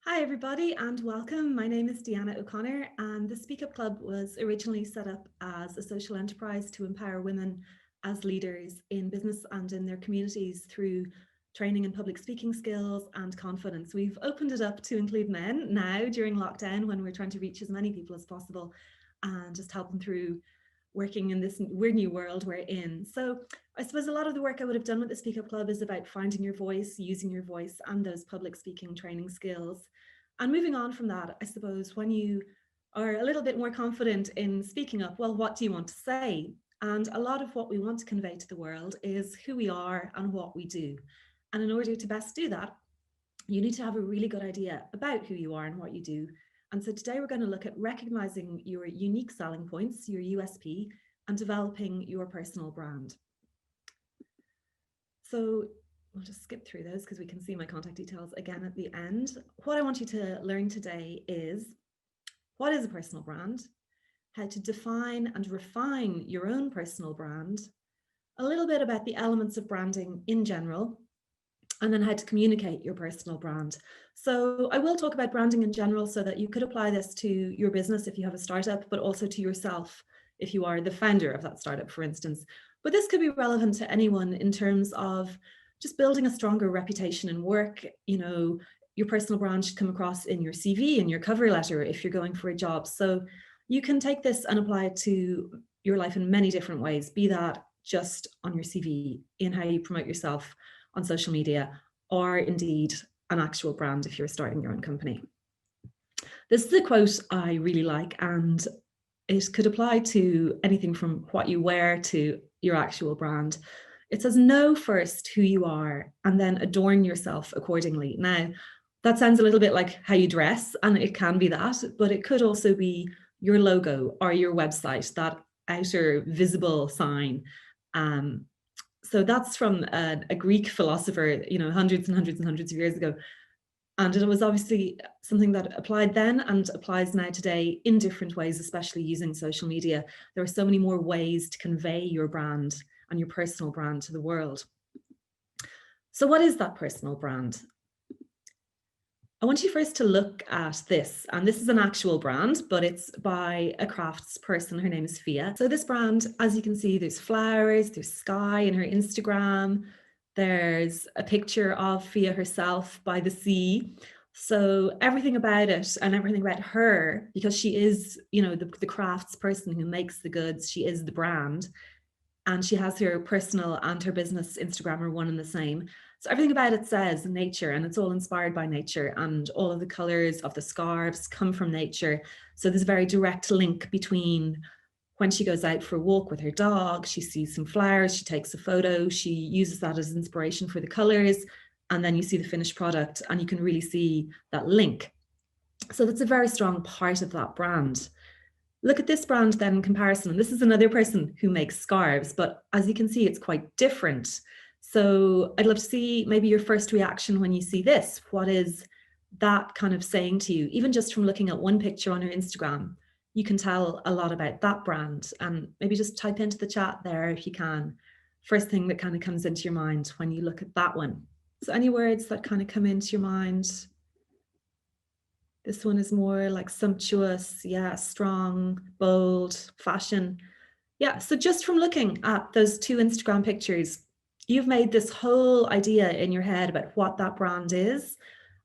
Hi everybody and welcome. My name is Deanna O'Connor and the Speak Up Club was originally set up as a social enterprise to empower women as leaders in business and in their communities through training in public speaking skills and confidence. We've opened it up to include men now during lockdown when we're trying to reach as many people as possible and just help them through working in this weird new world we're in. So I suppose a lot of the work I would have done with the Speak Up Club is about finding your voice, using your voice and those public speaking training skills. And moving on from that, I suppose when you are a little bit more confident in speaking up, well, what do you want to say? And a lot of what we want to convey to the world is who we are and what we do. And in order to best do that, you need to have a really good idea about who you are and what you do. And so today we're going to look at recognizing your unique selling points, your USP, and developing your personal brand. So I'll just skip through those because we can see my contact details again at the end. What I want you to learn today is what is a personal brand, how to define and refine your own personal brand, a little bit about the elements of branding in general, and then how to communicate your personal brand. So I will talk about branding in general so that you could apply this to your business if you have a startup, but also to yourself if you are the founder of that startup, for instance. But this could be relevant to anyone in terms of just building a stronger reputation in work. You know, your personal brand should come across in your CV, in your cover letter, if you're going for a job. So you can take this and apply it to your life in many different ways, be that just on your CV, in how you promote yourself on social media, or indeed an actual brand if you're starting your own company. This is a quote I really like, and it could apply to anything from what you wear to your actual brand. It says, know first who you are and then adorn yourself accordingly. Now, that sounds a little bit like how you dress, and it can be that, but it could also be your logo or your website, that outer visible sign. So that's from a Greek philosopher, you know, hundreds and hundreds and hundreds of years ago. And it was obviously something that applied then and applies now today in different ways, especially using social media. There are so many more ways to convey your brand and your personal brand to the world. So what is that personal brand? I want you first to look at this, and this is an actual brand, but it's by a crafts person. Her name is Fia. So this brand, as you can see, there's flowers, there's sky in her Instagram. There's a picture of Fia herself by the sea. So everything about it and everything about her, because she is, you know, the crafts person who makes the goods, she is the brand. And she has her personal and her business Instagram are one and the same. So everything about it says nature, and it's all inspired by nature, and all of the colors of the scarves come from nature. So there's a very direct link between when she goes out for a walk with her dog, she sees some flowers, she takes a photo, she uses that as inspiration for the colors, and then you see the finished product and you can really see that link. So that's a very strong part of that brand. Look at this brand then in comparison. And this is another person who makes scarves, but as you can see, it's quite different. So I'd love to see maybe your first reaction when you see this. What is that kind of saying to you? Even just from looking at one picture on your Instagram, you can tell a lot about that brand. And maybe just type into the chat there if you can. First thing that kind of comes into your mind when you look at that one. So any words that kind of come into your mind? This one is more like sumptuous, yeah, strong, bold, fashion. Yeah, so just from looking at those two Instagram pictures, you've made this whole idea in your head about what that brand is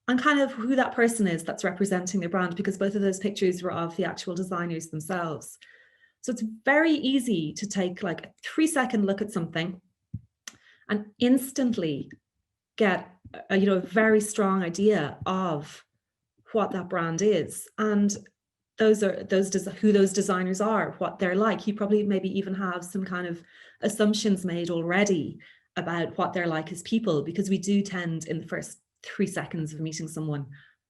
and kind of who that person is that's representing their brand, because both of those pictures were of the actual designers themselves. So it's very easy to take like a 3-second look at something and instantly get a very strong idea of what that brand is, and who those designers are, what they're like. You probably maybe even have some kind of assumptions made already about what they're like as people, because we do tend in the first 3 seconds of meeting someone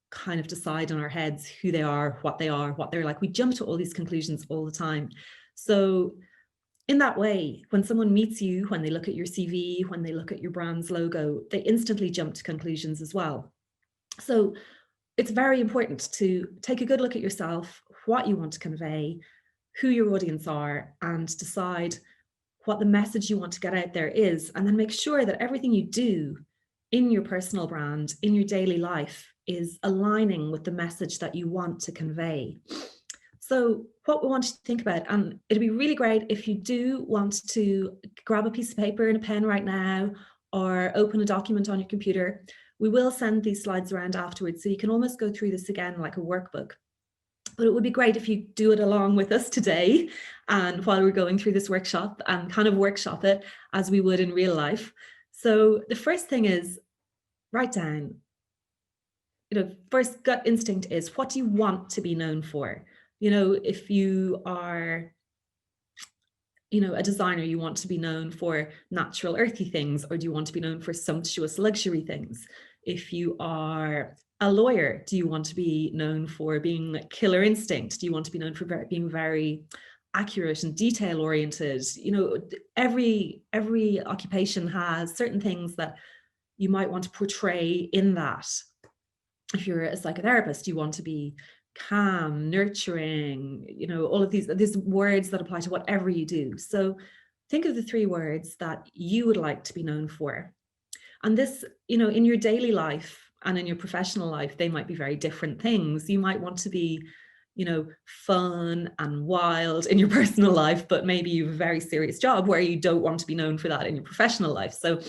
kind of decide in our heads who they are, what they're like. We jump to all these conclusions all the time. So in that way, when someone meets you, when they look at your CV, when they look at your brand's logo, they instantly jump to conclusions as well. So it's very important to take a good look at yourself, what you want to convey, who your audience are, and decide what the message you want to get out there is. And then make sure that everything you do in your personal brand, in your daily life, is aligning with the message that you want to convey. So what we want you to think about, and it'd be really great if you do want to grab a piece of paper and a pen right now, or open a document on your computer. We will send these slides around afterwards, so you can almost go through this again like a workbook. But it would be great if you do it along with us today, and while we're going through this workshop, and kind of workshop it as we would in real life. So the first thing is, write down, first gut instinct is, what do you want to be known for? If you are, a designer, you want to be known for natural, earthy things, or do you want to be known for sumptuous luxury things? If you are a lawyer, do you want to be known for being like killer instinct? Do you want to be known for being very accurate and detail oriented? Every occupation has certain things that you might want to portray in that. If you're a psychotherapist, you want to be calm, nurturing, all of these words that apply to whatever you do. So think of the 3 words that you would like to be known for. And this, in your daily life and in your professional life, they might be very different things. You might want to be, fun and wild in your personal life, but maybe you have a very serious job where you don't want to be known for that in your professional life. So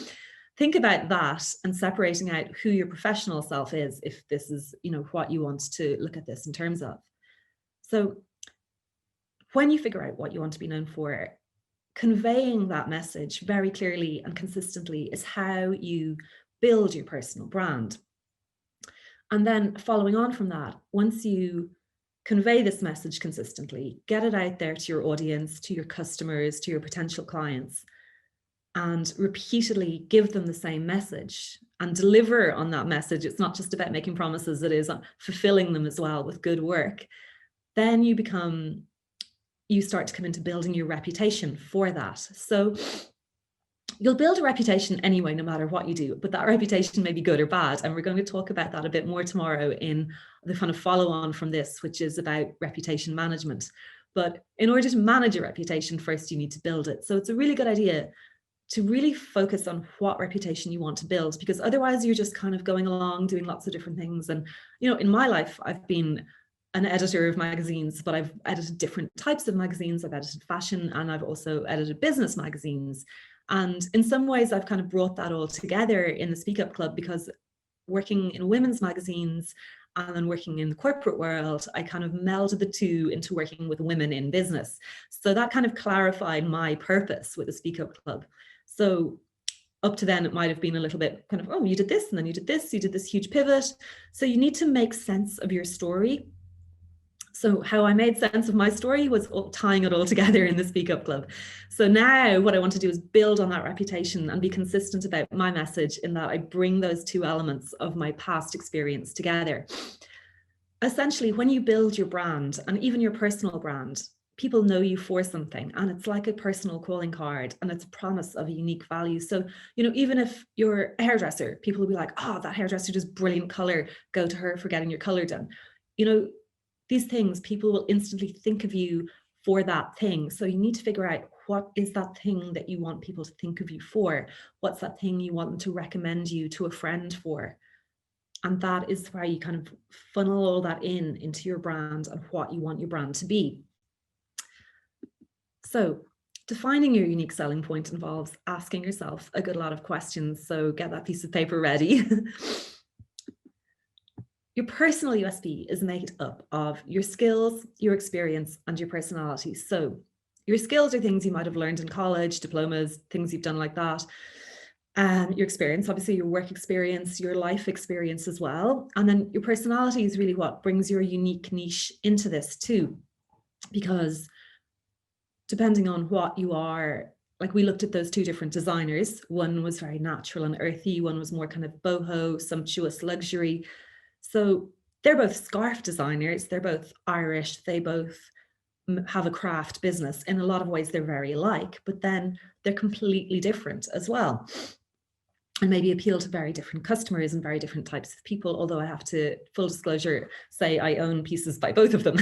think about that and separating out who your professional self is, if this is, what you want to look at this in terms of. So when you figure out what you want to be known for, conveying that message very clearly and consistently is how you build your personal brand. And then following on from that, once you convey this message consistently, get it out there to your audience, to your customers, to your potential clients, and repeatedly give them the same message and deliver on that message. It's not just about making promises, it is on fulfilling them as well with good work. Then you start to come into building your reputation for that. So you'll build a reputation anyway, no matter what you do, but that reputation may be good or bad. And we're going to talk about that a bit more tomorrow in the kind of follow on from this, which is about reputation management. But in order to manage a reputation, first you need to build it. So it's a really good idea to really focus on what reputation you want to build, because otherwise you're just kind of going along doing lots of different things. And, in my life, I've been an editor of magazines, but I've edited different types of magazines. I've edited fashion, and I've also edited business magazines. And in some ways, I've kind of brought that all together in the Speak Up Club, because working in women's magazines and then working in the corporate world, I kind of melded the two into working with women in business. So that kind of clarified my purpose with the Speak Up Club. So up to then, it might have been a little bit kind of, oh, you did this, and then you did this huge pivot. So you need to make sense of your story. So how I made sense of my story was tying it all together in the Speak Up Club. So now what I want to do is build on that reputation and be consistent about my message, in that I bring those 2 elements of my past experience together. Essentially, when you build your brand, and even your personal brand, people know you for something, and it's like a personal calling card, and it's a promise of a unique value. So, even if you're a hairdresser, people will be like, oh, that hairdresser does brilliant color, go to her for getting your color done. These things, people will instantly think of you for that thing. So you need to figure out, what is that thing that you want people to think of you for? What's that thing you want them to recommend you to a friend for? And that is where you kind of funnel all that into your brand and what you want your brand to be. So defining your unique selling point involves asking yourself a good lot of questions. So get that piece of paper ready. Your personal USP is made up of your skills, your experience, and your personality. So your skills are things you might have learned in college, diplomas, things you've done like that. Your experience, obviously your work experience, your life experience as well. And then your personality is really what brings your unique niche into this too. Because depending on what you are, like we looked at those 2 different designers. One was very natural and earthy. One was more kind of boho, sumptuous luxury. So they're both scarf designers. They're both Irish. They both have a craft business. In a lot of ways, they're very alike, but then they're completely different as well. And maybe appeal to very different customers and very different types of people. Although I have to, full disclosure, say I own pieces by both of them.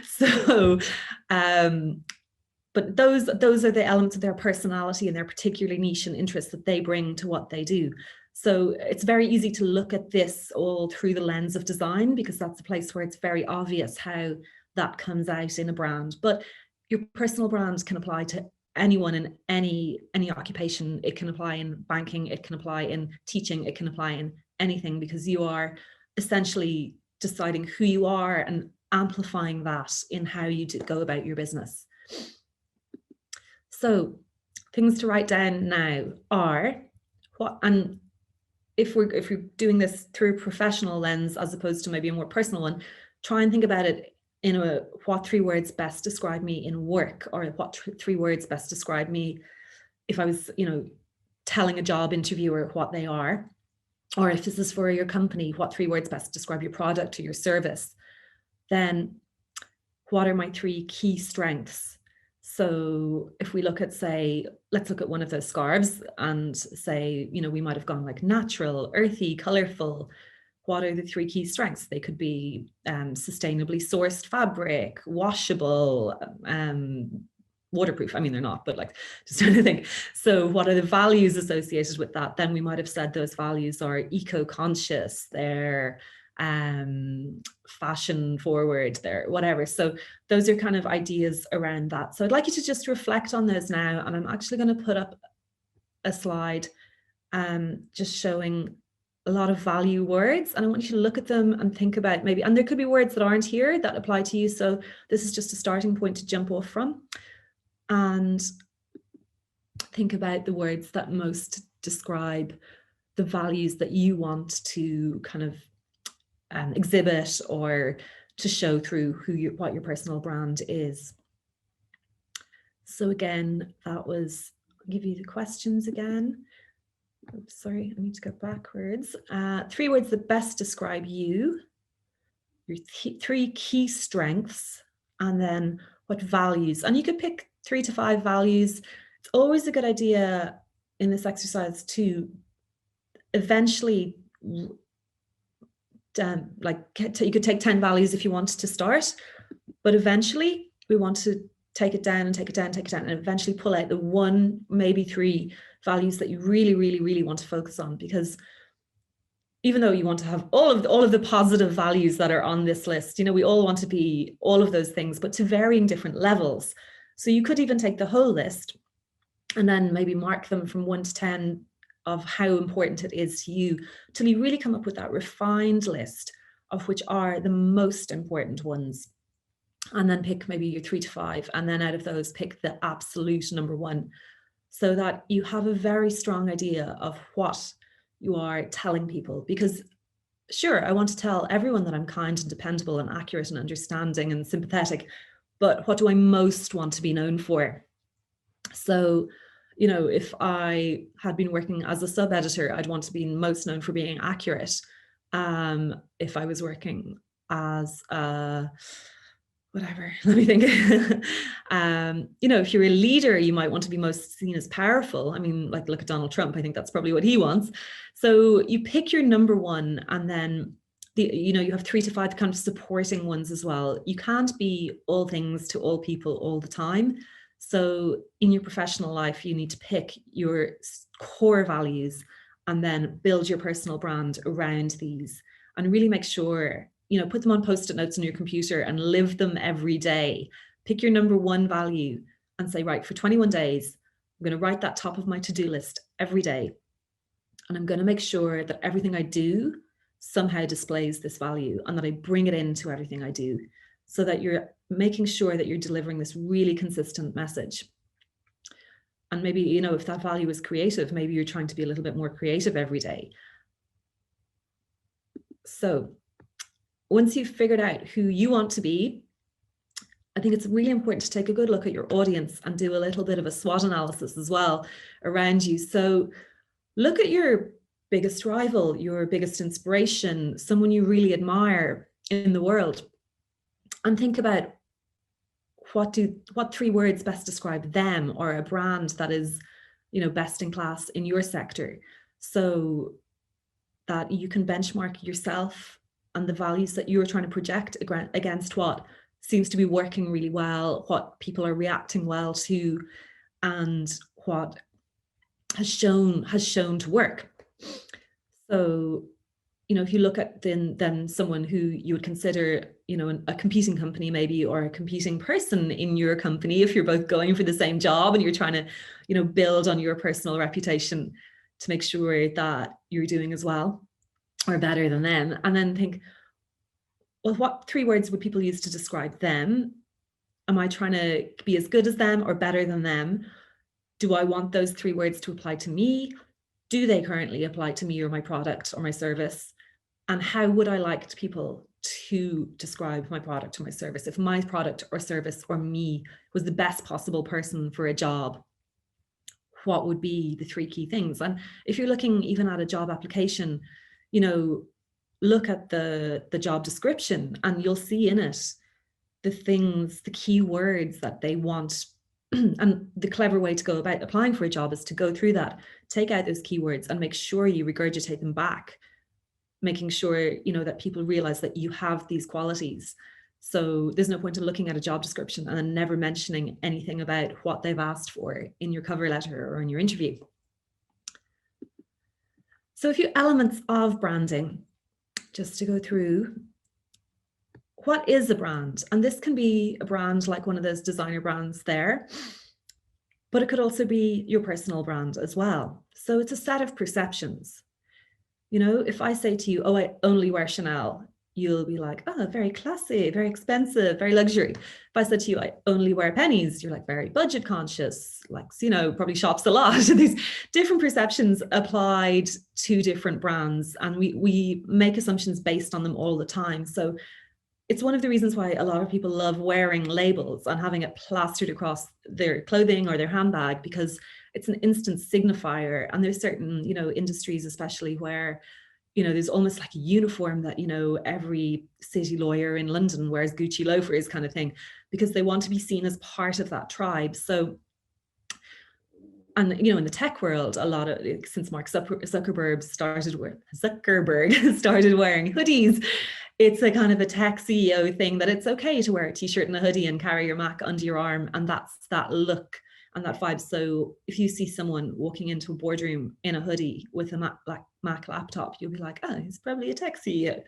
So, but those are the elements of their personality and their particular niche and interest that they bring to what they do. So it's very easy to look at this all through the lens of design, because that's a place where it's very obvious how that comes out in a brand. But your personal brand can apply to anyone in any occupation. It can apply in banking, it can apply in teaching, it can apply in anything, because you are essentially deciding who you are and amplifying that in how you go about your business. So things to write down now are what, and if we're doing this through a professional lens as opposed to maybe a more personal one, try and think about it in a what 3 words best describe me in work, or what 3 words best describe me if I was, telling a job interviewer what they are, or if this is for your company, what 3 words best describe your product or your service. Then what are my 3 key strengths? So if we look at, say, let's look at one of those scarves and say, we might have gone like natural, earthy, colorful. What are the 3 key strengths? They could be sustainably sourced fabric, washable, waterproof. I mean, they're not, but like, just trying to think. So what are the values associated with that? Then we might have said those values are eco-conscious, they're fashion forward, they're whatever. So those are kind of ideas around that. So I'd like you to just reflect on those now, and I'm actually going to put up a slide just showing a lot of value words, and I want you to look at them and think about maybe, and there could be words that aren't here that apply to you, so this is just a starting point to jump off from, and think about the words that most describe the values that you want to kind of exhibit or to show through what your personal brand is. So again, that was, I'll give you the questions again. Oops, sorry, I need to go backwards. 3 words that best describe you, your 3 key strengths, and then what values. And you could pick 3 to 5 values. It's always a good idea in this exercise to eventually you could take 10 values if you want to start, but eventually we want to take it down and take it down, and eventually pull out the 1, maybe 3 values that you really, really, really want to focus on. Because even though you want to have all of the positive values that are on this list, we all want to be all of those things, but to varying different levels. So you could even take the whole list and then maybe mark them from 1 to 10 of how important it is to you, till you really come up with that refined list of which are the most important ones. And then pick maybe your 3 to 5, and then out of those pick the absolute number 1, so that you have a very strong idea of what you are telling people. Because sure, I want to tell everyone that I'm kind and dependable and accurate and understanding and sympathetic, but what do I most want to be known for? So if I had been working as a sub-editor, I'd want to be most known for being accurate. If I was working as whatever, let me think. If you're a leader, you might want to be most seen as powerful. I mean, like, look at Donald Trump. I think that's probably what he wants. So you pick your number 1, and then you have 3 to 5 kind of supporting ones as well. You can't be all things to all people all the time. So in your professional life, you need to pick your core values and then build your personal brand around these, and really make sure, put them on Post-it notes on your computer and live them every day. Pick your number 1 value and say, right, for 21 days, I'm going to write that top of my to-do list every day. And I'm going to make sure that everything I do somehow displays this value, and that I bring it into everything I do, so that you're making sure that you're delivering this really consistent message. And maybe, if that value is creative, maybe you're trying to be a little bit more creative every day. So once you've figured out who you want to be, I think it's really important to take a good look at your audience and do a little bit of a SWOT analysis as well around you. So look at your biggest rival, your biggest inspiration, someone you really admire in the world, and think about what 3 words best describe them, or a brand that is, best in class in your sector, so that you can benchmark yourself and the values that you're trying to project against what seems to be working really well, what people are reacting well to, and what has shown to work. So, you know, if you look at then someone who you would consider, you know, a competing company maybe, or a competing person in your company, if you're both going for the same job and you're trying to, you know, build on your personal reputation to make sure that you're doing as well or better than them, and then think, well, what 3 words would people use to describe them? Am I trying to be as good as them or better than them? Do I want those 3 words to apply to me? Do they currently apply to me or my product or my service? And how would I like people to describe my product or my service? If my product or service or me was the best possible person for a job, what would be the 3 key things? And if you're looking even at a job application, you know, look at the job description and you'll see in it the things, the key words that they want. And the clever way to go about applying for a job is to go through that, take out those keywords and make sure you regurgitate them back, making sure, you know, that people realize that you have these qualities. So there's no point in looking at a job description and then never mentioning anything about what they've asked for in your cover letter or in your interview. So a few elements of branding, just to go through. What is a brand? And this can be a brand like one of those designer brands there, but it could also be your personal brand as well. So it's a set of perceptions. You know, if I say to you, oh, I only wear Chanel, you'll be like, oh, very classy, very expensive, very luxury. If I said to you, I only wear pennies, you're like very budget conscious, like, you know, probably shops a lot. These different perceptions applied to different brands, and we make assumptions based on them all the time. So it's one of the reasons why a lot of people love wearing labels and having it plastered across their clothing or their handbag, because it's an instant signifier. And there's certain, you know, industries especially where, you know, there's almost like a uniform that, you know, every city lawyer in London wears Gucci loafers kind of thing, because they want to be seen as part of that tribe. So, and, you know, in the tech world, a lot of, since Mark Zuckerberg started wearing hoodies, it's a kind of a tech CEO thing that it's okay to wear a t-shirt and a hoodie and carry your Mac under your arm. And that's that look and that vibe. So if you see someone walking into a boardroom in a hoodie with a Mac laptop, you'll be like, oh, he's probably a tech CEO.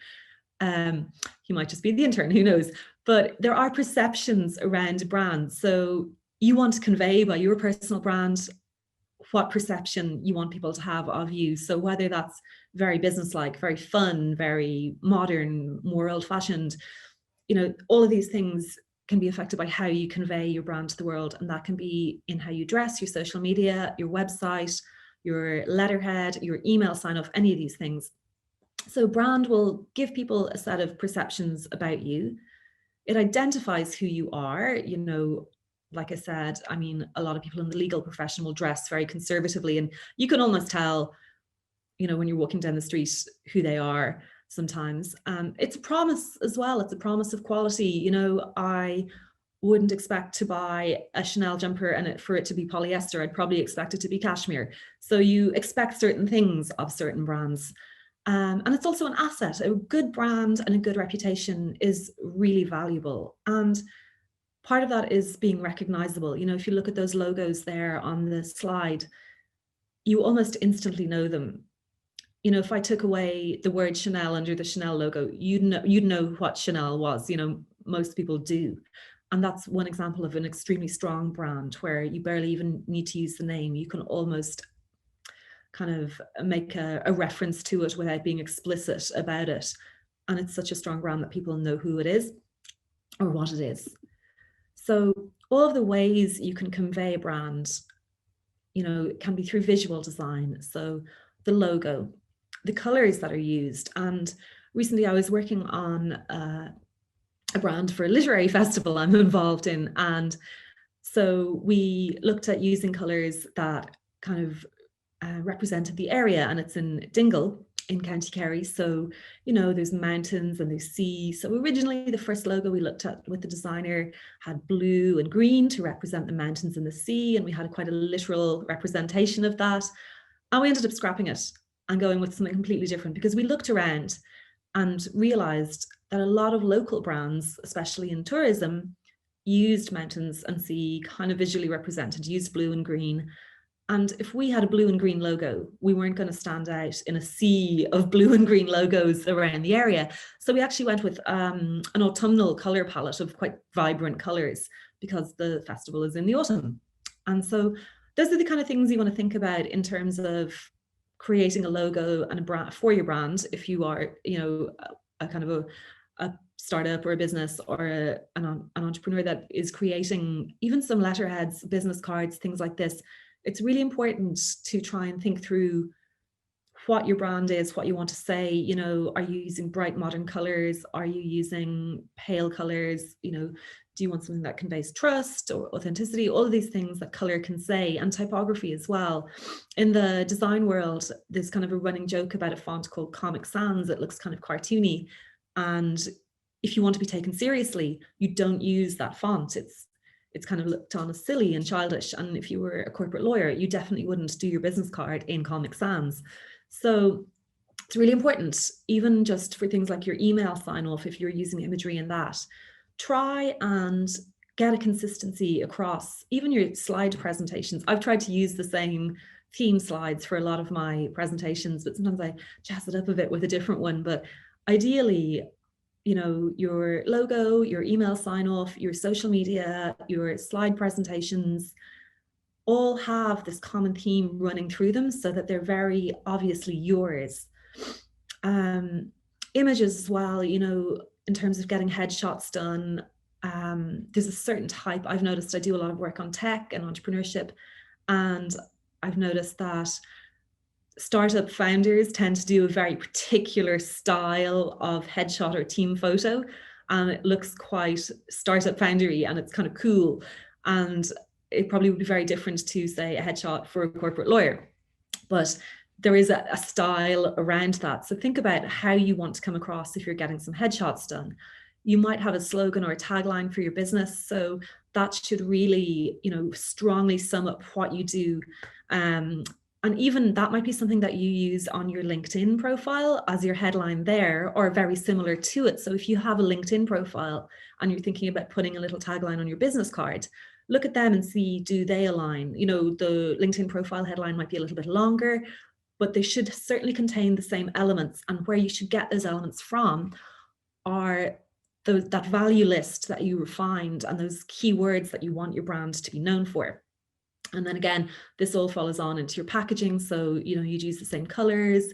He might just be the intern, who knows? But there are perceptions around brands. So you want to convey by your personal brand what perception you want people to have of you. So whether that's very businesslike, very fun, very modern, more old-fashioned, you know, all of these things can be affected by how you convey your brand to the world. And that can be in how you dress, your social media, your website, your letterhead, your email sign-off, any of these things. So brand will give people a set of perceptions about you. It identifies who you are. You know, like I said, I mean, a lot of people in the legal profession will dress very conservatively, and you can almost tell, you know, when you're walking down the street who they are sometimes. It's a promise as well. It's a promise of quality. You know, I wouldn't expect to buy a Chanel jumper and for it to be polyester. I'd probably expect it to be cashmere. So you expect certain things of certain brands. And it's also an asset. A good brand and a good reputation is really valuable. And part of that is being recognizable. You know, if you look at those logos there on the slide, you almost instantly know them. You know, if I took away the word Chanel under the Chanel logo, you'd know what Chanel was. You know, most people do. And that's one example of an extremely strong brand where you barely even need to use the name. You can almost kind of make a reference to it without being explicit about it. And it's such a strong brand that people know who it is or what it is. So all of the ways you can convey a brand, you know, can be through visual design. So the logo, the colors that are used. And recently I was working on a brand for a literary festival I'm involved in. And so we looked at using colors that kind of represented the area, and it's in Dingle in County Kerry. So, you know, there's mountains and there's sea. So originally the first logo we looked at with the designer had blue and green to represent the mountains and the sea. And we had quite a literal representation of that. And we ended up scrapping it and going with something completely different, because we looked around and realized that a lot of local brands, especially in tourism, used mountains and sea kind of visually represented, used blue and green. And if we had a blue and green logo, we weren't going to stand out in a sea of blue and green logos around the area. So we actually went with an autumnal color palette of quite vibrant colors because the festival is in the autumn. And so those are the kind of things you want to think about in terms of creating a logo and a brand for your brand. If you are, you know, a kind of a startup or a business or an entrepreneur that is creating even some letterheads, business cards, things like this, it's really important to try and think through what your brand is, what you want to say. You know, are you using bright modern colors? Are you using pale colors? You know, do you want something that conveys trust or authenticity? All of these things that color can say, and typography as well. In the design world, there's kind of a running joke about a font called Comic Sans. It looks kind of cartoony. And if you want to be taken seriously, you don't use that font. It's kind of looked on as silly and childish. And if you were a corporate lawyer, you definitely wouldn't do your business card in Comic Sans. So it's really important, even just for things like your email sign off, if you're using imagery in that, try and get a consistency across even your slide presentations. I've tried to use the same theme slides for a lot of my presentations, but sometimes I jazz it up a bit with a different one. But ideally, you know, your logo, your email sign off, your social media, your slide presentations all have this common theme running through them so that they're very obviously yours. Images as well, you know, in terms of getting headshots done, there's a certain type. I've noticed I do a lot of work on tech and entrepreneurship, and I've noticed that startup founders tend to do a very particular style of headshot or team photo, and it looks quite startup foundery and it's kind of cool. And it probably would be very different to, say, a headshot for a corporate lawyer. But there is a style around that. So think about how you want to come across if you're getting some headshots done. You might have a slogan or a tagline for your business. So that should really, you know, strongly sum up what you do. And even that might be something that you use on your LinkedIn profile as your headline there, or very similar to it. So if you have a LinkedIn profile and you're thinking about putting a little tagline on your business card, look at them and see, do they align? You know, the LinkedIn profile headline might be a little bit longer, but they should certainly contain the same elements. And where you should get those elements from are that value list that you refined and those keywords that you want your brand to be known for. And then again, this all follows on into your packaging. So, you know, you'd use the same colors,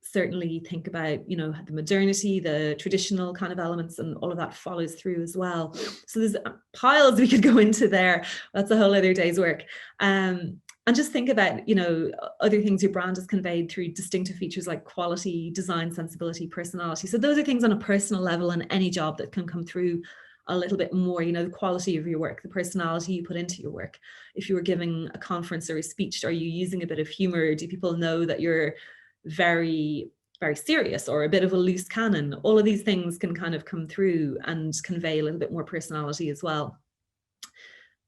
certainly think about, you know, the modernity, the traditional kind of elements, and all of that follows through as well. So there's piles we could go into there. That's a whole other day's work. And just think about, you know, other things your brand is conveyed through distinctive features like quality, design, sensibility, personality. So those are things on a personal level in any job that can come through a little bit more, you know, the quality of your work, the personality you put into your work. If you were giving a conference or a speech, are you using a bit of humor? Do people know that you're very, very serious or a bit of a loose cannon? All of these things can kind of come through and convey a little bit more personality as well.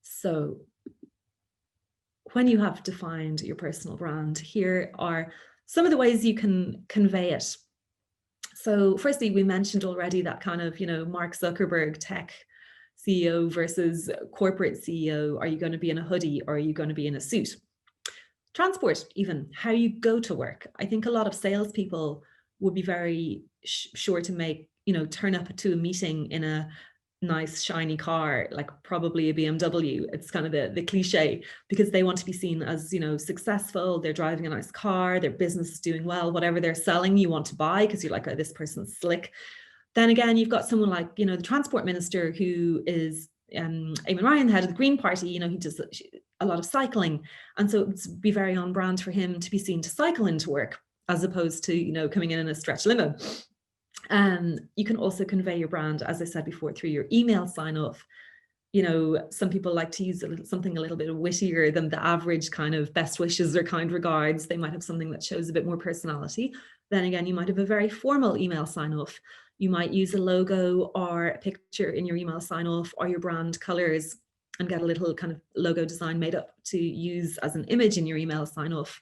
So when you have defined your personal brand, here are some of the ways you can convey it. So firstly, we mentioned already that kind of, you know, Mark Zuckerberg tech CEO versus corporate CEO. Are you going to be in a hoodie or are you going to be in a suit? Transport, even how you go to work. I think a lot of salespeople would be very sure to make, you know, turn up to a meeting in a nice shiny car, like probably a BMW. It's kind of the cliche, because they want to be seen as, you know, successful. They're driving a nice car, their business is doing well, whatever they're selling you want to buy because you're like, oh, this person's slick. Then again, you've got someone like, you know, the transport minister who is Eamon Ryan, the head of the Green Party. You know, he does a lot of cycling, and so it would be very on brand for him to be seen to cycle into work as opposed to, you know, coming in a stretch limo. You can also convey your brand, as I said before, through your email sign off. You know, some people like to use something a little bit wittier than the average kind of best wishes or kind regards. They might have something that shows a bit more personality. Then again, you might have a very formal email sign off. You might use a logo or a picture in your email sign off or your brand colors and get a little kind of logo design made up to use as an image in your email sign off.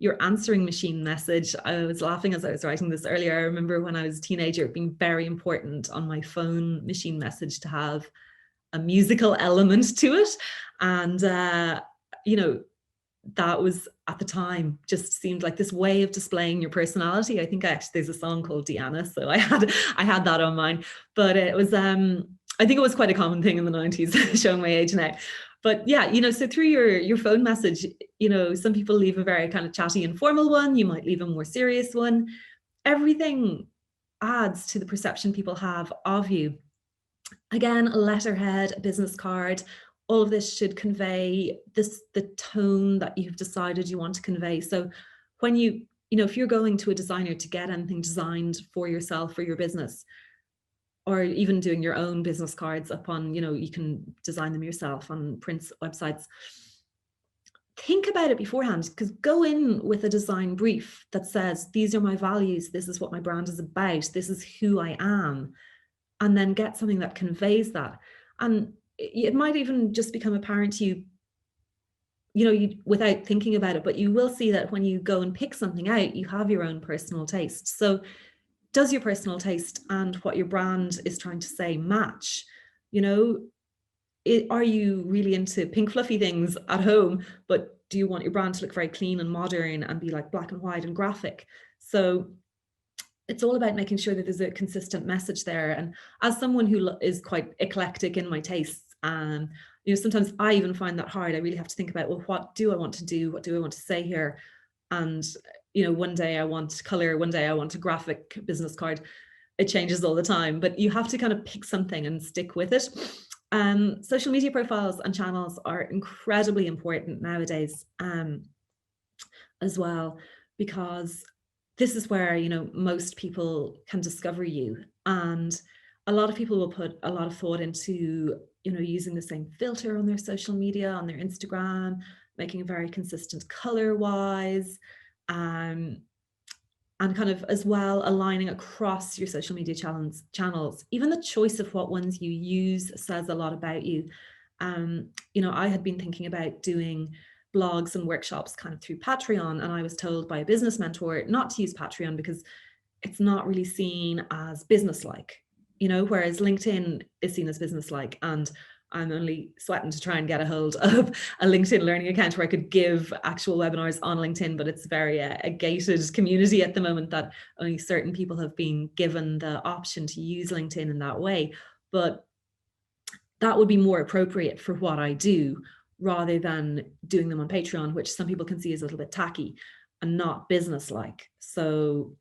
Your answering machine message. I was laughing as I was writing this earlier. I remember when I was a teenager, it being very important on my phone machine message to have a musical element to it. And you know, that was at the time just seemed like this way of displaying your personality. I think there's a song called Deanna, so I had that on mine. But it was I think it was quite a common thing in the 90s, showing my age now. But yeah, you know, so through your phone message, you know, some people leave a very kind of chatty, informal one. You might leave a more serious one. Everything adds to the perception people have of you. Again, a letterhead, a business card, all of this should convey the tone that you've decided you want to convey. So when you know, if you're going to a designer to get anything designed for yourself, for your business, or even doing your own business cards upon, you know, you can design them yourself on print websites, think about it beforehand, because go in with a design brief that says, these are my values, this is what my brand is about, this is who I am, and then get something that conveys that. And it might even just become apparent to you, you know, without thinking about it, but you will see that when you go and pick something out, you have your own personal taste. So does your personal taste and what your brand is trying to say match? You know, are you really into pink fluffy things at home, but do you want your brand to look very clean and modern and be like black and white and graphic? So it's all about making sure that there's a consistent message there. And as someone who is quite eclectic in my tastes, you know, sometimes I even find that hard. I really have to think about, well, what do I want to do? What do I want to say here? And, you know, one day I want color, one day I want a graphic business card. It changes all the time, but you have to kind of pick something and stick with it. Social media profiles and channels are incredibly important nowadays, as well, because this is where, you know, most people can discover you. And a lot of people will put a lot of thought into, you know, using the same filter on their social media, on their Instagram, making it very consistent color-wise, and kind of as well aligning across your social media channels. Even the choice of what ones you use says a lot about you. You know, I had been thinking about doing blogs and workshops kind of through Patreon, and I was told by a business mentor not to use Patreon because it's not really seen as business-like, you know, whereas LinkedIn is seen as business-like, and I'm only sweating to try and get a hold of a LinkedIn learning account where I could give actual webinars on LinkedIn, but it's very a gated community at the moment that only certain people have been given the option to use LinkedIn in that way. But that would be more appropriate for what I do, rather than doing them on Patreon, which some people can see as a little bit tacky and not business-like. So,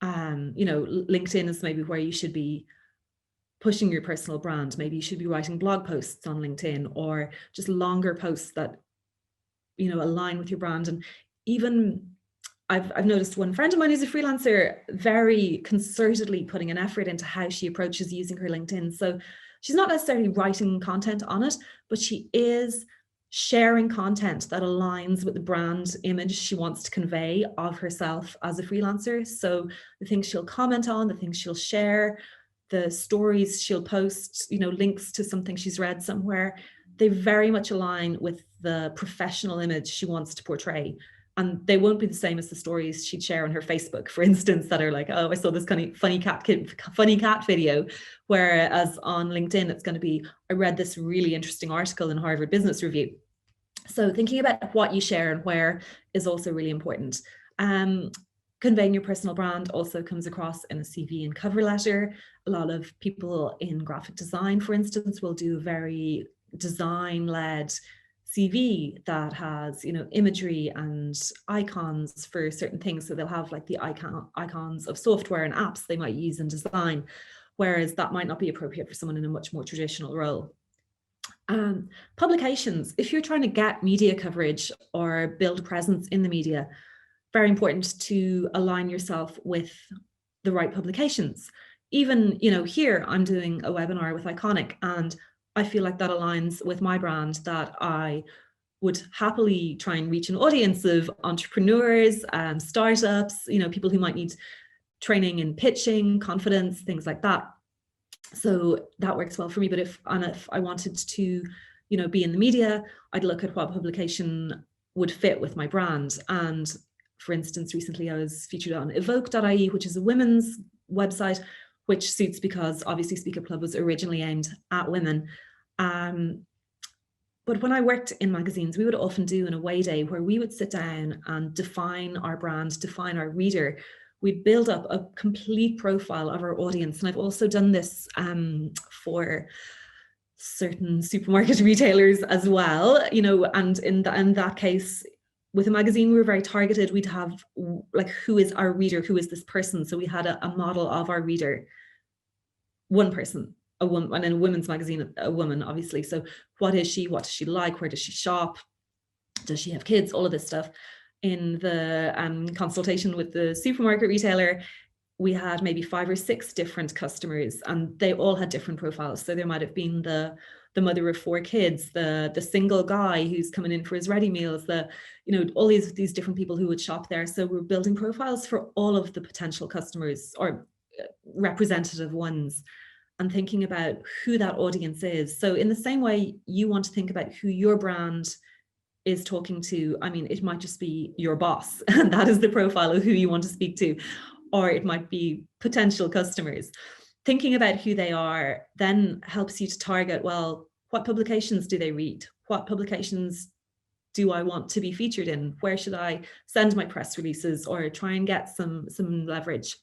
you know, LinkedIn is maybe where you should be pushing your personal brand. Maybe you should be writing blog posts on LinkedIn, or just longer posts that, you know, align with your brand. And even I've noticed one friend of mine who's a freelancer very concertedly putting an effort into how she approaches using her LinkedIn. So she's not necessarily writing content on it, but she is sharing content that aligns with the brand image she wants to convey of herself as a freelancer. So the things she'll comment on, the things she'll share, the stories she'll post, you know, links to something she's read somewhere, they very much align with the professional image she wants to portray. And they won't be the same as the stories she'd share on her Facebook, for instance, that are like, oh, I saw this kind of funny cat video. Whereas on LinkedIn, it's going to be, I read this really interesting article in Harvard Business Review. So thinking about what you share and where is also really important. Conveying your personal brand also comes across in a CV and cover letter. A lot of people in graphic design, for instance, will do a very design-led CV that has, you know, imagery and icons for certain things. So they'll have like the icons of software and apps they might use in design, whereas that might not be appropriate for someone in a much more traditional role. Publications, if you're trying to get media coverage or build a presence in the media, very important to align yourself with the right publications. Even, you know, here I'm doing a webinar with Iconic, and I feel like that aligns with my brand, that I would happily try and reach an audience of entrepreneurs, startups, you know, people who might need training in pitching, confidence, things like that. So that works well for me. But if I wanted to, you know, be in the media, I'd look at what publication would fit with my brand. And for instance, recently I was featured on evoke.ie, which is a women's website, which suits because obviously Speaker Club was originally aimed at women. But But when I worked in magazines, we would often do an away day where we would sit down and define our brand, define our reader. We'd build up a complete profile of our audience. And I've also done this for certain supermarket retailers as well, you know, and in that case, with a magazine, we were very targeted. We'd have like, who is our reader? Who is this person? So we had a model of our reader, one person, a woman, and in a women's magazine, a woman, obviously. So what is she? What does she like? Where does she shop? Does she have kids? All of this stuff. In the consultation with the supermarket retailer, we had maybe 5 or 6 different customers, and they all had different profiles. So there might have been the mother of 4 kids, the single guy who's coming in for his ready meals, you know, all these different people who would shop there. So we're building profiles for all of the potential customers, or representative ones, and thinking about who that audience is. So in the same way you want to think about who your brand is talking to, I mean, it might just be your boss, and that is the profile of who you want to speak to, or it might be potential customers. Thinking about who they are then helps you to target, well, what publications do they read? What publications do I want to be featured in? Where should I send my press releases or try and get some leverage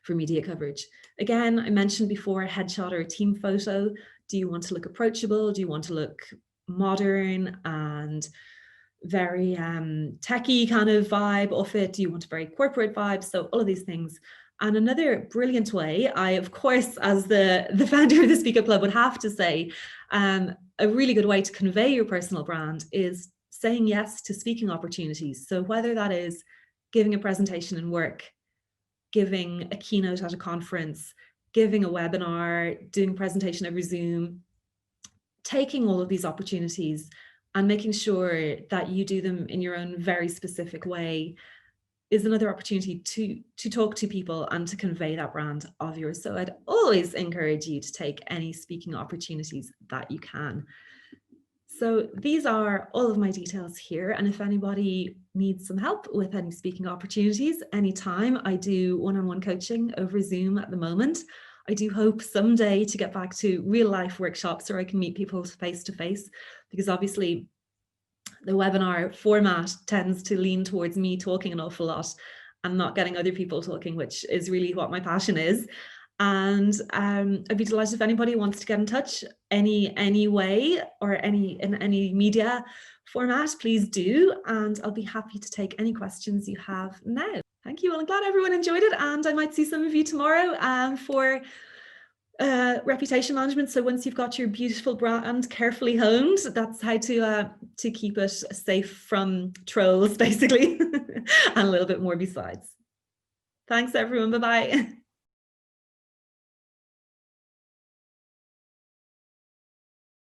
for media coverage? Again, I mentioned before, a headshot or a team photo. Do you want to look approachable? Do you want to look modern and very techie kind of vibe of it? Do you want a very corporate vibe? So all of these things. And another brilliant way, I, of course, as the founder of the Speak Up Club, would have to say, a really good way to convey your personal brand is saying yes to speaking opportunities. So whether that is giving a presentation in work, giving a keynote at a conference, giving a webinar, doing a presentation over Zoom, taking all of these opportunities and making sure that you do them in your own very specific way is another opportunity to talk to people and to convey that brand of yours. So I'd always encourage you to take any speaking opportunities that you can. So these are all of my details here. And if anybody needs some help with any speaking opportunities, anytime, I do one-on-one coaching over Zoom at the moment. I do hope someday to get back to real life workshops where I can meet people face to face, because obviously the webinar format tends to lean towards me talking an awful lot and not getting other people talking, which is really what my passion is. And I'd be delighted if anybody wants to get in touch any way or in any media format, please do. And I'll be happy to take any questions you have now. Thank you. Well, I'm glad everyone enjoyed it, and I might see some of you tomorrow for reputation management. So once you've got your beautiful brand carefully honed, that's how to keep it safe from trolls, basically, and a little bit more besides. Thanks, everyone. Bye-bye.